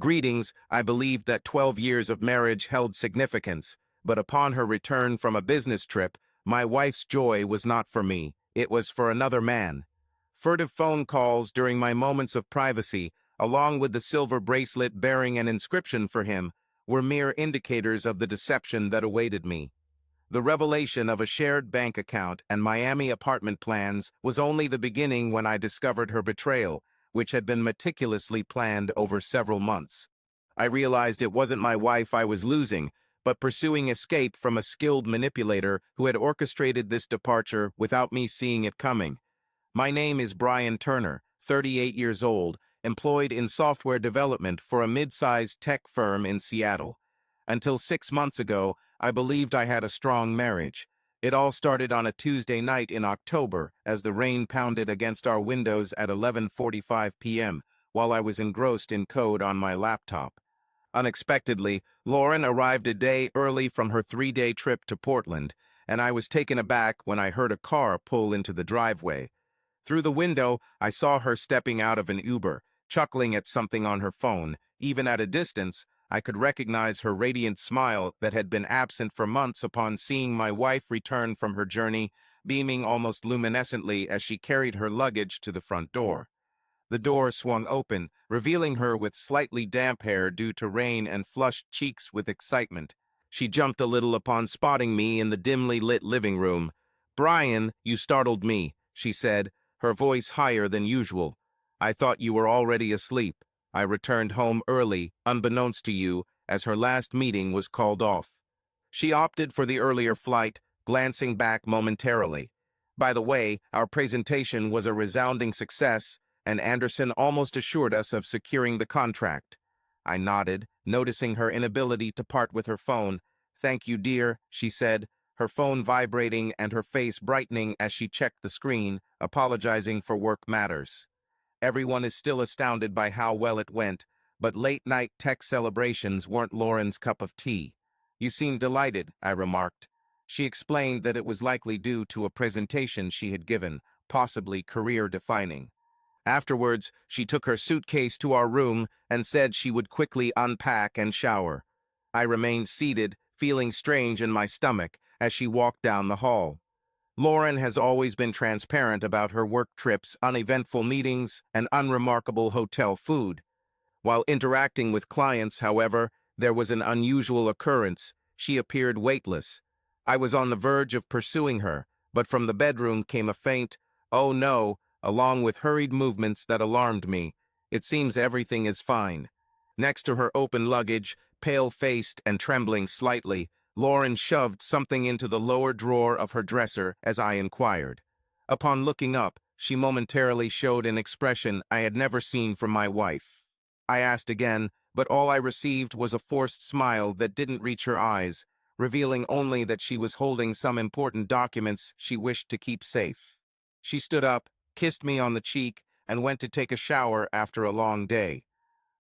Greetings, I believed that 12 years of marriage held significance, but upon her return from a business trip, my wife's joy was not for me, it was for another man. Furtive phone calls during my moments of privacy, along with the silver bracelet bearing an inscription for him, were mere indicators of the deception that awaited me. The revelation of a shared bank account and Miami apartment plans was only the beginning when I discovered her betrayal, which had been meticulously planned over several months. I realized it wasn't my wife I was losing, but pursuing escape from a skilled manipulator who had orchestrated this departure without me seeing it coming. My name is Brian Turner, 38 years old, employed in software development for a mid-sized tech firm in Seattle. Until 6 months ago, I believed I had a strong marriage. It all started on a Tuesday night in October as the rain pounded against our windows at 11:45 p.m. while I was engrossed in code on my laptop. Unexpectedly, Lauren arrived a day early from her 3-day trip to Portland, and I was taken aback when I heard a car pull into the driveway. Through the window, I saw her stepping out of an Uber, chuckling at something on her phone. Even at a distance, I could recognize her radiant smile that had been absent for months upon seeing my wife return from her journey, beaming almost luminescently as she carried her luggage to the front door. The door swung open, revealing her with slightly damp hair due to rain and flushed cheeks with excitement. She jumped a little upon spotting me in the dimly lit living room. "Brian, you startled me," she said, her voice higher than usual. "I thought you were already asleep. I returned home early, unbeknownst to you, as her last meeting was called off." She opted for the earlier flight, glancing back momentarily. "By the way, our presentation was a resounding success, and Anderson almost assured us of securing the contract." I nodded, noticing her inability to part with her phone. "Thank you, dear," she said, her phone vibrating and her face brightening as she checked the screen, apologizing for work matters. Everyone is still astounded by how well it went, but late-night tech celebrations weren't Lauren's cup of tea. "You seem delighted," I remarked. She explained that it was likely due to a presentation she had given, possibly career-defining. Afterwards, she took her suitcase to our room and said she would quickly unpack and shower. I remained seated, feeling strange in my stomach, as she walked down the hall. Lauren has always been transparent about her work trips, uneventful meetings, and unremarkable hotel food. While interacting with clients, however, there was an unusual occurrence. She appeared weightless. I was on the verge of pursuing her, but from the bedroom came a faint, "Oh no," along with hurried movements that alarmed me. "It seems everything is fine." Next to her open luggage, pale-faced and trembling slightly, Lauren shoved something into the lower drawer of her dresser as I inquired. Upon looking up, she momentarily showed an expression I had never seen from my wife. I asked again, but all I received was a forced smile that didn't reach her eyes, revealing only that she was holding some important documents she wished to keep safe. She stood up, kissed me on the cheek, and went to take a shower after a long day.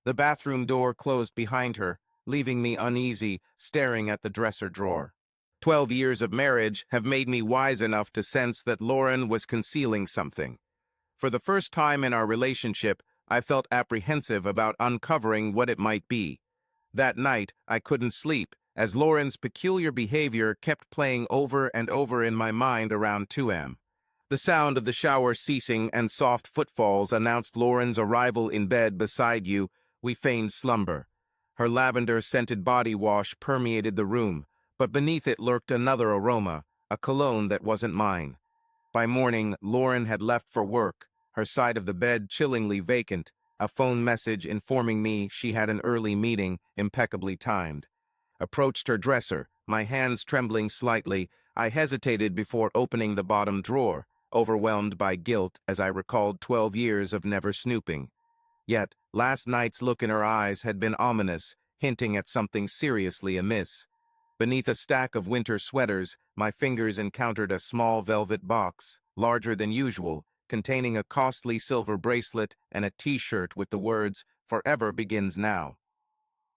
The bathroom door closed behind her, leaving me uneasy, staring at the dresser drawer. 12 years of marriage have made me wise enough to sense that Lauren was concealing something. For the first time in our relationship, I felt apprehensive about uncovering what it might be. That night, I couldn't sleep, as Lauren's peculiar behavior kept playing over and over in my mind around 2 a.m. The sound of the shower ceasing and soft footfalls announced Lauren's arrival in bed beside you. We feigned slumber. Her lavender-scented body wash permeated the room, but beneath it lurked another aroma, a cologne that wasn't mine. By morning, Lauren had left for work, her side of the bed chillingly vacant, a phone message informing me she had an early meeting, impeccably timed. Approached her dresser, my hands trembling slightly. I hesitated before opening the bottom drawer, overwhelmed by guilt as I recalled 12 years of never snooping. Yet, last night's look in her eyes had been ominous, hinting at something seriously amiss. Beneath a stack of winter sweaters, my fingers encountered a small velvet box, larger than usual, containing a costly silver bracelet and a t-shirt with the words, "Forever begins now."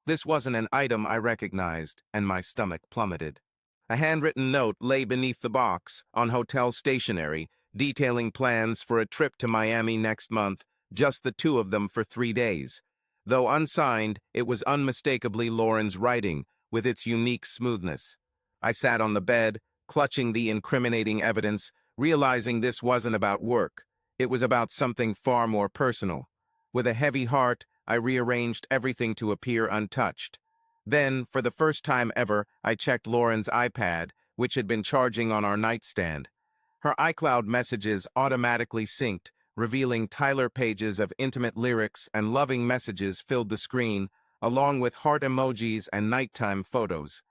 This wasn't an item I recognized, and my stomach plummeted. A handwritten note lay beneath the box, on hotel stationery, detailing plans for a trip to Miami next month, just the two of them for 3 days. Though unsigned, it was unmistakably Lauren's writing, with its unique smoothness. I sat on the bed, clutching the incriminating evidence, realizing this wasn't about work. It was about something far more personal. With a heavy heart, I rearranged everything to appear untouched. Then, for the first time ever, I checked Lauren's iPad, which had been charging on our nightstand. Her iCloud messages automatically synced, revealing Tyler pages of intimate lyrics and loving messages filled the screen, along with heart emojis and nighttime photos.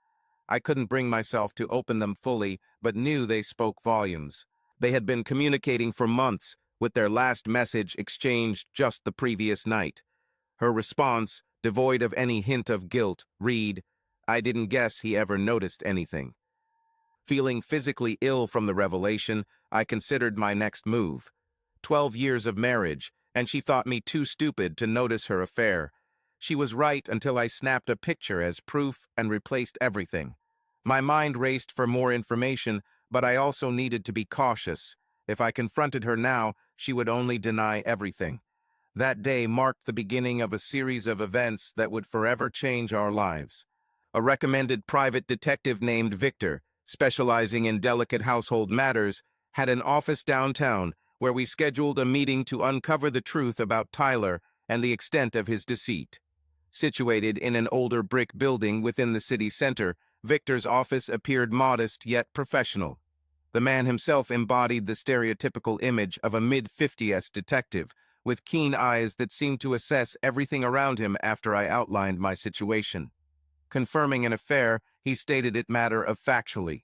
I couldn't bring myself to open them fully, but knew they spoke volumes. They had been communicating for months, with their last message exchanged just the previous night. Her response, devoid of any hint of guilt, read, "I didn't guess he ever noticed anything." Feeling physically ill from the revelation, I considered my next move. 12 years of marriage, and she thought me too stupid to notice her affair. She was right until I snapped a picture as proof and replaced everything. My mind raced for more information, but I also needed to be cautious. If I confronted her now, she would only deny everything. That day marked the beginning of a series of events that would forever change our lives. A recommended private detective named Victor, specializing in delicate household matters, had an office downtown where we scheduled a meeting to uncover the truth about Tyler and the extent of his deceit. Situated in an older brick building within the city center, Victor's office appeared modest yet professional. The man himself embodied the stereotypical image of a mid-50s detective, with keen eyes that seemed to assess everything around him after I outlined my situation. Confirming an affair, he stated it matter-of-factually.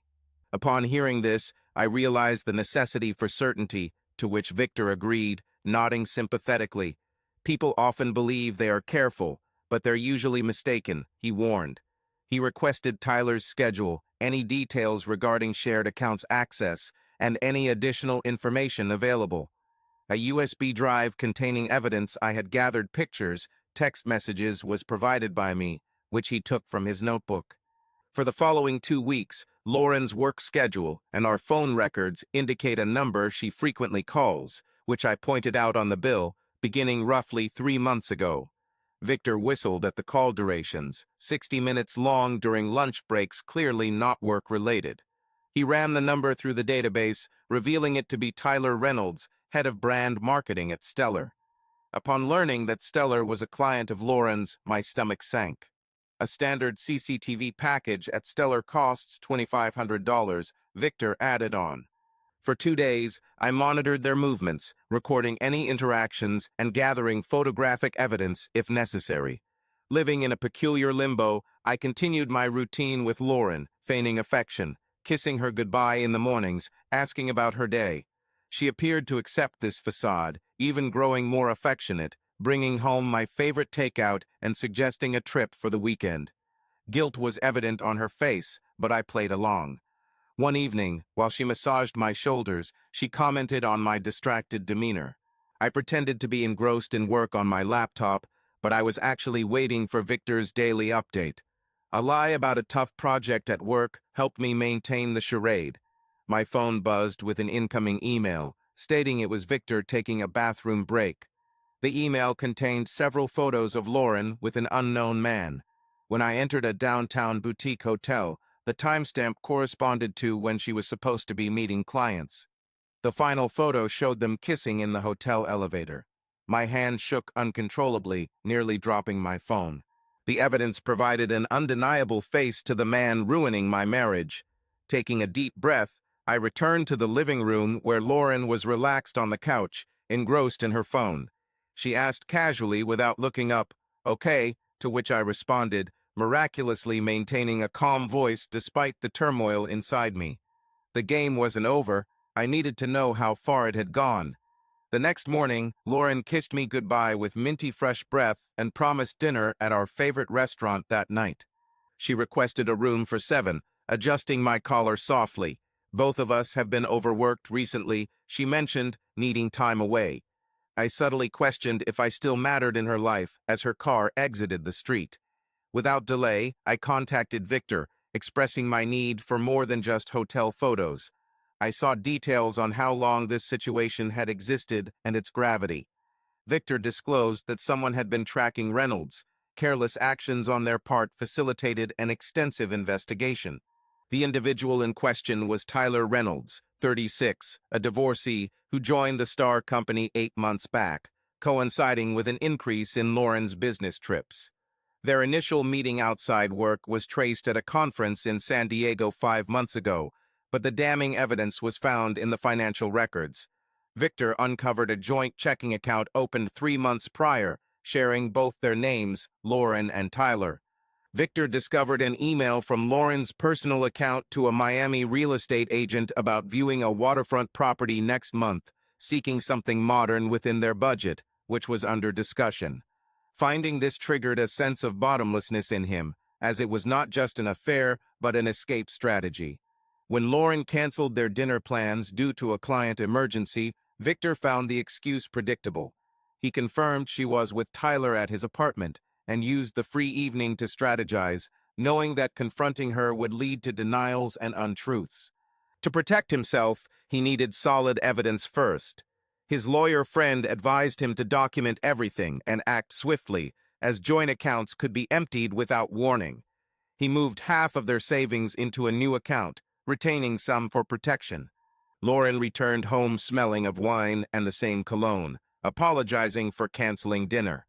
Upon hearing this, I realized the necessity for certainty, to which Victor agreed, nodding sympathetically. People often believe they are careful, but they're usually mistaken, he warned. He requested Tyler's schedule, any details regarding shared accounts access, and any additional information available. A USB drive containing evidence I had gathered pictures, text messages was provided by me, which he took from his notebook. For the following 2 weeks, Lauren's work schedule and our phone records indicate a number she frequently calls, which I pointed out on the bill, beginning roughly 3 months ago. Victor whistled at the call durations, 60 minutes long during lunch breaks, clearly not work-related. He ran the number through the database, revealing it to be Tyler Reynolds, head of brand marketing at Stellar. Upon learning that Stellar was a client of Lauren's, my stomach sank. A standard CCTV package at Stellar costs $2,500, Victor added on. For 2 days, I monitored their movements, recording any interactions and gathering photographic evidence if necessary. Living in a peculiar limbo, I continued my routine with Lauren, feigning affection, kissing her goodbye in the mornings, asking about her day. She appeared to accept this facade, even growing more affectionate, bringing home my favorite takeout and suggesting a trip for the weekend. Guilt was evident on her face, but I played along. One evening, while she massaged my shoulders, she commented on my distracted demeanor. I pretended to be engrossed in work on my laptop, but I was actually waiting for Victor's daily update. A lie about a tough project at work helped me maintain the charade. My phone buzzed with an incoming email, stating it was Victor taking a bathroom break. The email contained several photos of Lauren with an unknown man. When I entered a downtown boutique hotel, the timestamp corresponded to when she was supposed to be meeting clients. The final photo showed them kissing in the hotel elevator. My hand shook uncontrollably, nearly dropping my phone. The evidence provided an undeniable face to the man ruining my marriage. Taking a deep breath, I returned to the living room where Lauren was relaxed on the couch, engrossed in her phone. She asked casually without looking up, "Okay," to which I responded, miraculously maintaining a calm voice despite the turmoil inside me. The game wasn't over. I needed to know how far it had gone. The next morning, Lauren kissed me goodbye with minty fresh breath and promised dinner at our favorite restaurant that night. She requested a room for 7, adjusting my collar softly. Both of us have been overworked recently, she mentioned, needing time away. I subtly questioned if I still mattered in her life as her car exited the street. Without delay, I contacted Victor, expressing my need for more than just hotel photos. I sought details on how long this situation had existed and its gravity. Victor disclosed that someone had been tracking Reynolds. Careless actions on their part facilitated an extensive investigation. The individual in question was Tyler Reynolds, 36, a divorcee who joined the Star Company 8 months back, coinciding with an increase in Lauren's business trips. Their initial meeting outside work was traced at a conference in San Diego 5 months ago, but the damning evidence was found in the financial records. Victor uncovered a joint checking account opened 3 months prior, sharing both their names, Lauren and Tyler. Victor discovered an email from Lauren's personal account to a Miami real estate agent about viewing a waterfront property next month, seeking something modern within their budget, which was under discussion. Finding this triggered a sense of bottomlessness in him, as it was not just an affair, but an escape strategy. When Lauren canceled their dinner plans due to a client emergency, Victor found the excuse predictable. He confirmed she was with Tyler at his apartment, and used the free evening to strategize, knowing that confronting her would lead to denials and untruths. To protect himself, he needed solid evidence first. His lawyer friend advised him to document everything and act swiftly, as joint accounts could be emptied without warning. He moved half of their savings into a new account, retaining some for protection. Lauren returned home smelling of wine and the same cologne, apologizing for canceling dinner.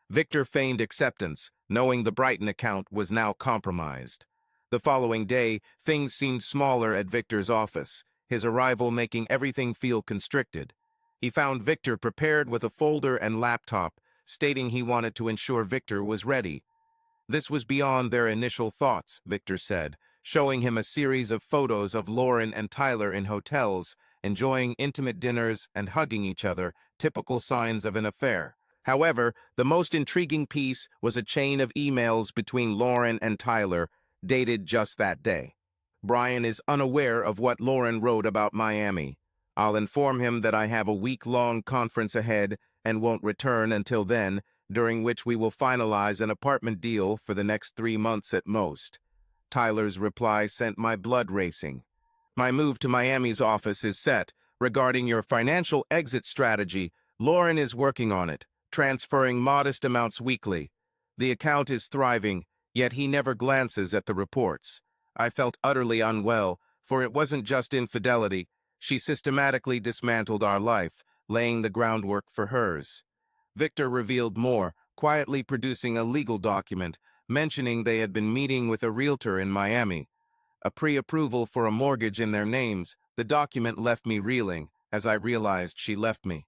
Victor feigned acceptance, knowing the Brighton account was now compromised. The following day, things seemed smaller at Victor's office, his arrival making everything feel constricted. He found Victor prepared with a folder and laptop, stating he wanted to ensure Victor was ready. This was beyond their initial thoughts, Victor said, showing him a series of photos of Lauren and Tyler in hotels, enjoying intimate dinners and hugging each other, typical signs of an affair. However, the most intriguing piece was a chain of emails between Lauren and Tyler, dated just that day. Brian is unaware of what Lauren wrote about Miami. I'll inform him that I have a week-long conference ahead and won't return until then, during which we will finalize an apartment deal for the next 3 months at most. Tyler's reply sent my blood racing. My move to Miami's office is set. Regarding your financial exit strategy, Lauren is working on it, transferring modest amounts weekly. The account is thriving, yet he never glances at the reports. I felt utterly unwell, for it wasn't just infidelity. She systematically dismantled our life, laying the groundwork for hers. Victor revealed more, quietly producing a legal document, mentioning they had been meeting with a realtor in Miami. A pre-approval for a mortgage in their names, the document left me reeling, as I realized she left me.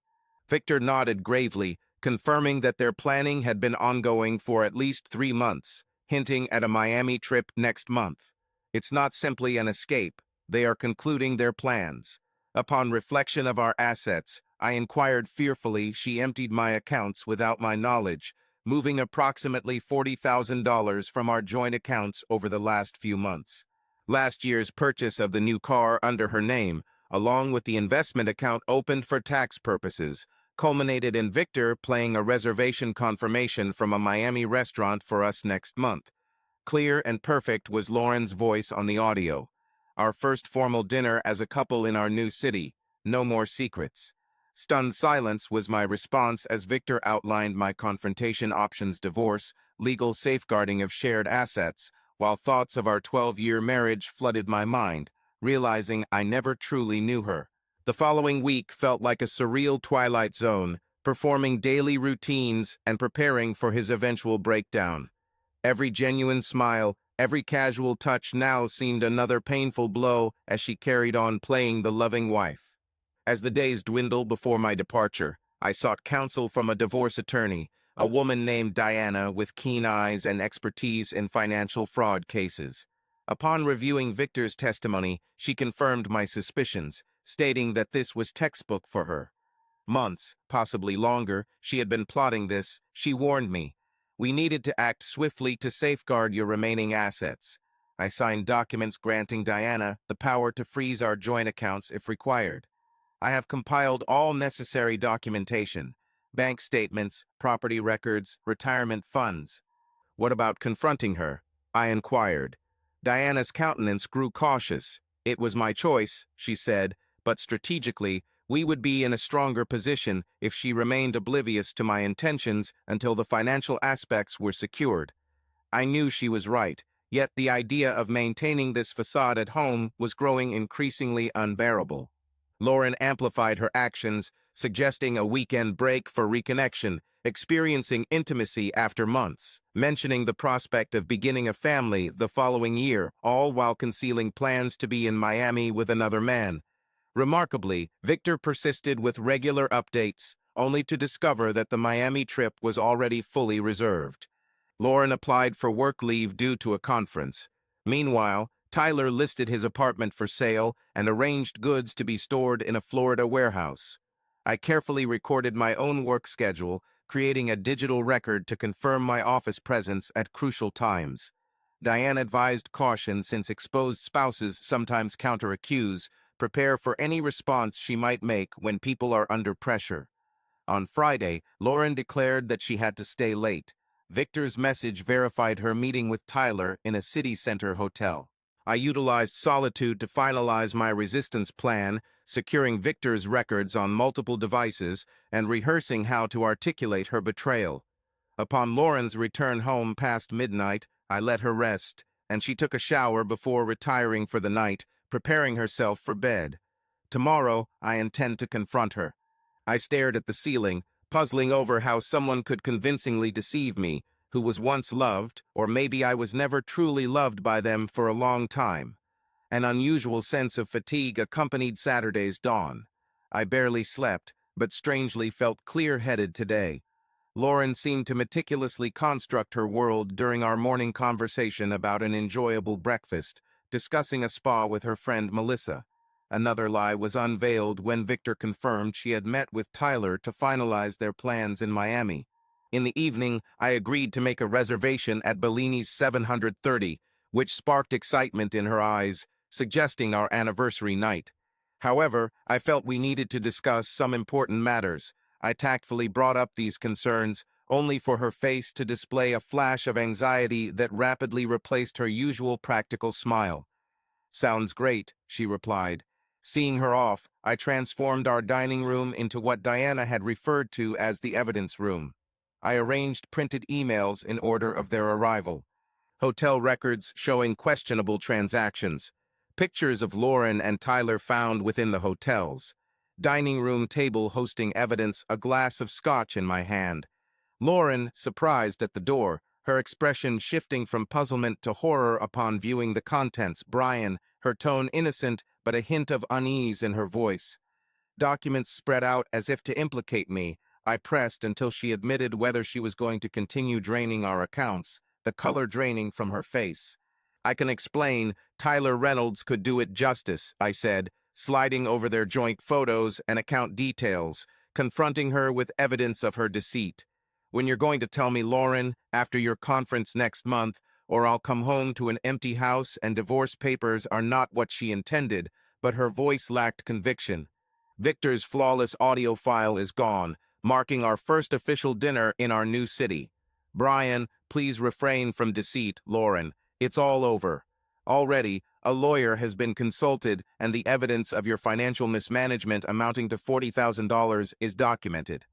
Victor nodded gravely, confirming that their planning had been ongoing for at least 3 months, hinting at a Miami trip next month. It's not simply an escape. They are concluding their plans. Upon reflection of our assets, I inquired fearfully she emptied my accounts without my knowledge, moving approximately $40,000 from our joint accounts over the last few months. Last year's purchase of the new car under her name, along with the investment account opened for tax purposes, culminated in Victor playing a reservation confirmation from a Miami restaurant for us next month. Clear and perfect was Lauren's voice on the audio. Our first formal dinner as a couple in our new city. No more secrets. Stunned silence was my response as Victor outlined my confrontation options: divorce, legal safeguarding of shared assets, while thoughts of our 12-year marriage flooded my mind, realizing I never truly knew her. The following week felt like a surreal twilight zone, performing daily routines and preparing for his eventual breakdown. Every genuine smile, every casual touch now seemed another painful blow as she carried on playing the loving wife. As the days dwindled before my departure, I sought counsel from a divorce attorney, a woman named Diana with keen eyes and expertise in financial fraud cases. Upon reviewing Victor's testimony, she confirmed my suspicions, stating that this was textbook for her. Months, possibly longer, she had been plotting this. She warned me. We needed to act swiftly to safeguard your remaining assets. I signed documents granting Diana the power to freeze our joint accounts if required. I have compiled all necessary documentation: bank statements, property records, retirement funds. What about confronting her? I inquired. Diana's countenance grew cautious. It was my choice, she said, but strategically, We would be in a stronger position if she remained oblivious to my intentions until the financial aspects were secured. I knew she was right, yet the idea of maintaining this facade at home was growing increasingly unbearable. Lauren amplified her actions, suggesting a weekend break for reconnection, experiencing intimacy after months, mentioning the prospect of beginning a family the following year, all while concealing plans to be in Miami with another man. Remarkably, Victor persisted with regular updates, only to discover that the Miami trip was already fully reserved. Lauren applied for work leave due to a conference. Meanwhile, Tyler listed his apartment for sale and arranged goods to be stored in a Florida warehouse. I carefully recorded my own work schedule, creating a digital record to confirm my office presence at crucial times. Diane advised caution since exposed spouses sometimes counteraccuse, prepare for any response she might make when people are under pressure. On Friday, Lauren declared that she had to stay late. Victor's message verified her meeting with Tyler in a city center hotel. I utilized solitude to finalize my resistance plan, securing Victor's records on multiple devices and rehearsing how to articulate her betrayal. Upon Lauren's return home past midnight, I let her rest, and she took a shower before retiring for the night, preparing herself for bed. Tomorrow, I intend to confront her. I stared at the ceiling, puzzling over how someone could convincingly deceive me, who was once loved, or maybe I was never truly loved by them for a long time. An unusual sense of fatigue accompanied Saturday's dawn. I barely slept, but strangely felt clear-headed today. Lauren seemed to meticulously construct her world during our morning conversation about an enjoyable breakfast, discussing a spa with her friend Melissa. Another lie was unveiled when Victor confirmed she had met with Tyler to finalize their plans in Miami. In the evening, I agreed to make a reservation at Bellini's 730, which sparked excitement in her eyes, suggesting our anniversary night. However, I felt we needed to discuss some important matters. I tactfully brought up these concerns, only for her face to display a flash of anxiety that rapidly replaced her usual practical smile. "Sounds great," she replied. Seeing her off, I transformed our dining room into what Diana had referred to as the evidence room. I arranged printed emails in order of their arrival. Hotel records showing questionable transactions. Pictures of Lauren and Tyler found within the hotels. Dining room table hosting evidence, a glass of scotch in my hand. Lauren, surprised at the door, her expression shifting from puzzlement to horror upon viewing the contents. Brian, her tone innocent, but a hint of unease in her voice. Documents spread out as if to implicate me. I pressed until she admitted whether she was going to continue draining our accounts, the color draining from her face. "I can explain. Tyler Reynolds could do it justice," I said, sliding over their joint photos and account details, confronting her with evidence of her deceit. "When you're going to tell me, Lauren, after your conference next month, or I'll come home to an empty house and divorce papers are not what she intended," but her voice lacked conviction. "Victor's flawless audio file is gone, marking our first official dinner in our new city. Brian, please refrain from deceit, Lauren. It's all over. Already, a lawyer has been consulted and the evidence of your financial mismanagement amounting to $40,000 is documented.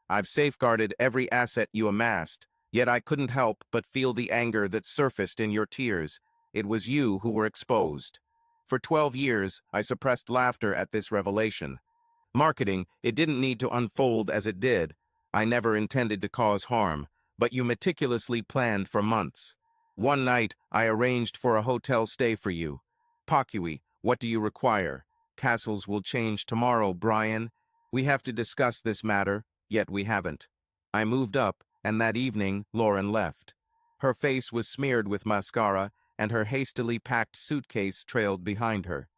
I've safeguarded every asset you amassed, yet I couldn't help but feel the anger that surfaced in your tears. It was you who were exposed." For 12 years, I suppressed laughter at this revelation. Marketing, it didn't need to unfold as it did. I never intended to cause harm, but you meticulously planned for months. One night, I arranged for a hotel stay for you. "Pakui, what do you require? Castles will change tomorrow, Brian. We have to discuss this matter, yet we haven't." I moved up, and that evening, Lauren left. Her face was smeared with mascara, and her hastily packed suitcase trailed behind her.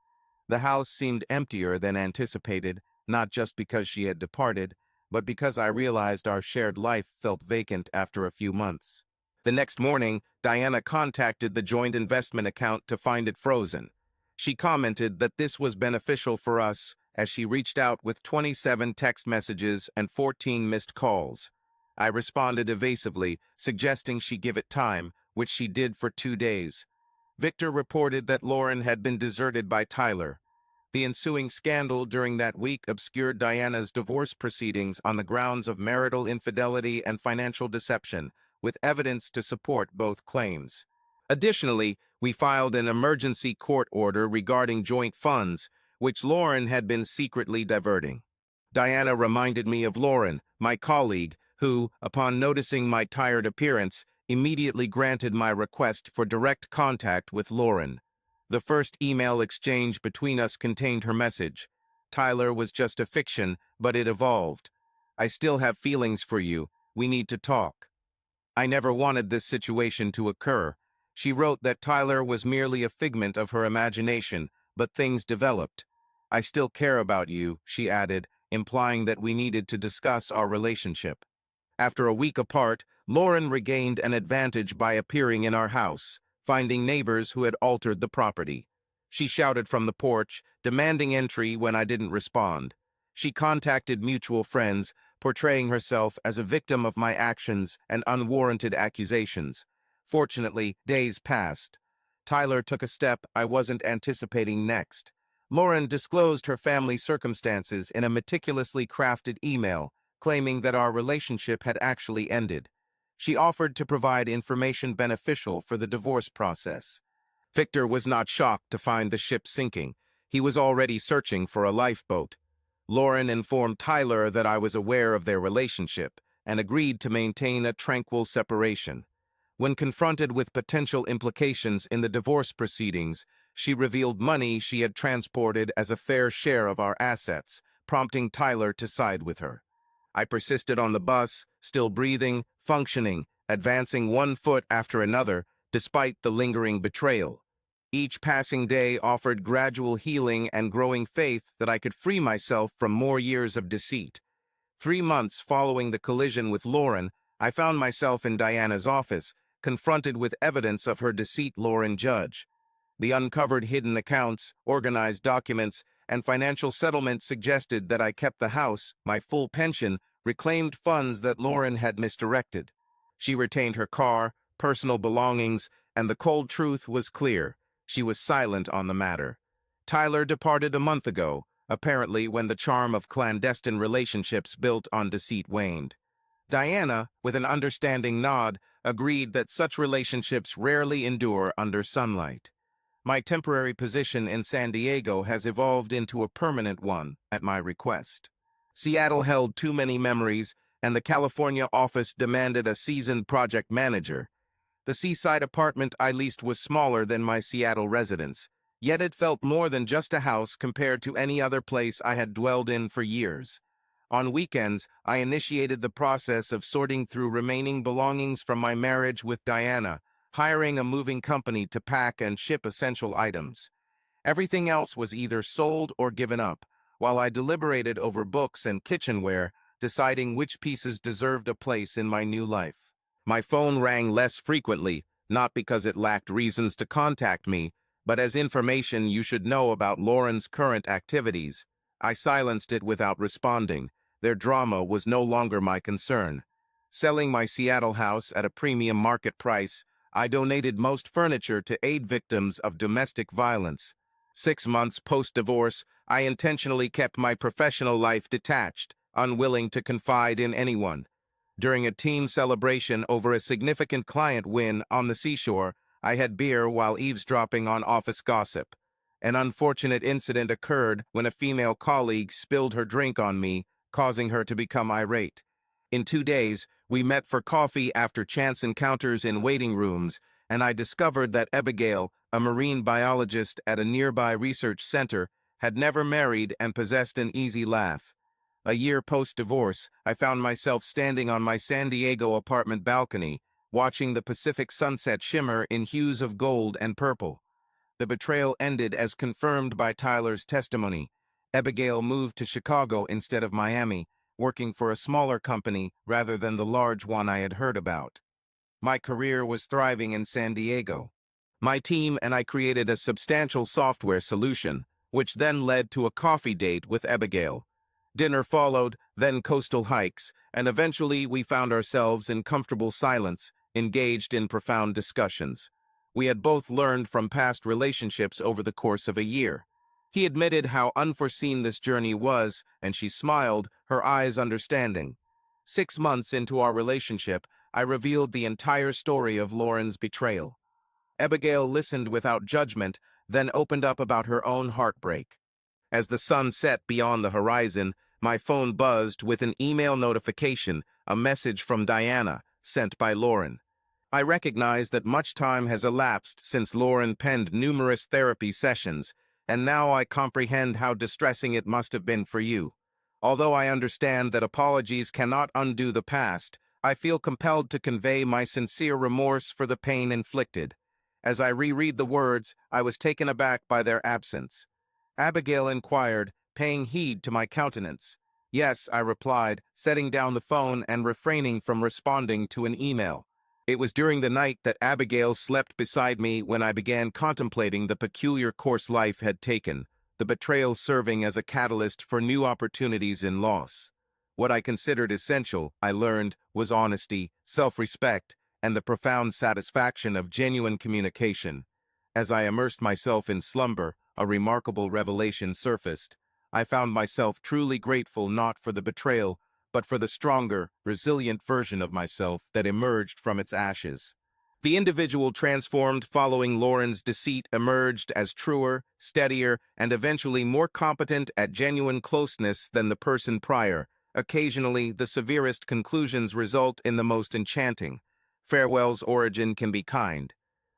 The house seemed emptier than anticipated, not just because she had departed, but because I realized our shared life felt vacant after a few months. The next morning, Diana contacted the joint investment account to find it frozen. She commented that this was beneficial for us, as she reached out with 27 text messages and 14 missed calls. I responded evasively, suggesting she give it time, which she did for 2 days. Victor reported that Lauren had been deserted by Tyler. The ensuing scandal during that week obscured Diana's divorce proceedings on the grounds of marital infidelity and financial deception, with evidence to support both claims. Additionally, we filed an emergency court order regarding joint funds, which Lauren had been secretly diverting. Diana reminded me of Lauren, my colleague, who, upon noticing my tired appearance, immediately granted my request for direct contact with Lauren. The first email exchange between us contained her message. Tyler was just a fiction, but it evolved. I still have feelings for you. We need to talk. I never wanted this situation to occur. She wrote that Tyler was merely a figment of her imagination, but things developed. I still care about you, she added, implying that we needed to discuss our relationship. After a week apart, Lauren regained an advantage by appearing in our house, finding neighbors who had altered the property. She shouted from the porch, demanding entry when I didn't respond. She contacted mutual friends, portraying herself as a victim of my actions and unwarranted accusations. Fortunately, days passed. Tyler took a step I wasn't anticipating next. Lauren disclosed her family circumstances in a meticulously crafted email, claiming that our relationship had actually ended. She offered to provide information beneficial for the divorce process. Victor was not shocked to find the ship sinking. He was already searching for a lifeboat. Lauren informed Tyler that I was aware of their relationship and agreed to maintain a tranquil separation. When confronted with potential implications in the divorce proceedings, she revealed money she had transported as a fair share of our assets, prompting Tyler to side with her. I persisted on the bus, still breathing, functioning, advancing one foot after another, despite the lingering betrayal. Each passing day offered gradual healing and growing faith that I could free myself from more years of deceit. 3 months following the collision with Lauren, I found myself in Diana's office, confronted with evidence of her deceit. Lauren Judge. The uncovered hidden accounts, organized documents, and financial settlements suggested that I kept the house, my full pension, reclaimed funds that Lauren had misdirected. She retained her car, personal belongings, and the cold truth was clear. She was silent on the matter. Tyler departed a month ago, apparently when the charm of clandestine relationships built on deceit waned. Diana, with an understanding nod, agreed that such relationships rarely endure under sunlight. My temporary position in San Diego has evolved into a permanent one at my request. Seattle held too many memories, and the California office demanded a seasoned project manager. The seaside apartment I leased was smaller than my Seattle residence, yet it felt more than just a house compared to any other place I had dwelled in for years. On weekends, I initiated the process of sorting through remaining belongings from my marriage with Diana, hiring a moving company to pack and ship essential items. Everything else was either sold or given up, while I deliberated over books and kitchenware, deciding which pieces deserved a place in my new life. My phone rang less frequently, not because it lacked reasons to contact me, but as information you should know about Lauren's current activities. I silenced it without responding. Their drama was no longer my concern. Selling my Seattle house at a premium market price, I donated most furniture to aid victims of domestic violence. 6 months post-divorce, I intentionally kept my professional life detached, unwilling to confide in anyone. During a team celebration over a significant client win on the seashore, I had beer while eavesdropping on office gossip. An unfortunate incident occurred when a female colleague spilled her drink on me, causing her to become irate. In 2 days, we met for coffee after chance encounters in waiting rooms, and I discovered that Abigail, a marine biologist at a nearby research center, had never married and possessed an easy laugh. A year post-divorce, I found myself standing on my San Diego apartment balcony, watching the Pacific sunset shimmer in hues of gold and purple. The betrayal ended as confirmed by Tyler's testimony. Abigail moved to Chicago instead of Miami, working for a smaller company rather than the large one I had heard about. My career was thriving in San Diego. My team and I created a substantial software solution, which then led to a coffee date with Abigail. Dinner followed, then coastal hikes, and eventually we found ourselves in comfortable silence, engaged in profound discussions. We had both learned from past relationships over the course of a year. He admitted how unforeseen this journey was, and she smiled, her eyes understanding. 6 months into our relationship, I revealed the entire story of Lauren's betrayal. Abigail listened without judgment, then opened up about her own heartbreak. As the sun set beyond the horizon, my phone buzzed with an email notification, a message from Diana, sent by Lauren. I recognize that much time has elapsed since Lauren penned numerous therapy sessions, and now I comprehend how distressing it must have been for you. Although I understand that apologies cannot undo the past, I feel compelled to convey my sincere remorse for the pain inflicted. As I reread the words, I was taken aback by their absence. Abigail inquired, paying heed to my countenance. Yes, I replied, setting down the phone and refraining from responding to an email. It was during the night that Abigail slept beside me when I began contemplating the peculiar course life had taken, the betrayal serving as a catalyst for new opportunities in loss. What I considered essential, I learned, was honesty, self-respect, and the profound satisfaction of genuine communication. As I immersed myself in slumber, a remarkable revelation surfaced. I found myself truly grateful not for the betrayal, but for the stronger, resilient version of myself that emerged from its ashes. The individual transformed following Lauren's deceit emerged as truer, steadier, and eventually more competent at genuine closeness than the person prior. Occasionally, the severest conclusions result in the most enchanting. Farewell's origin can be kind.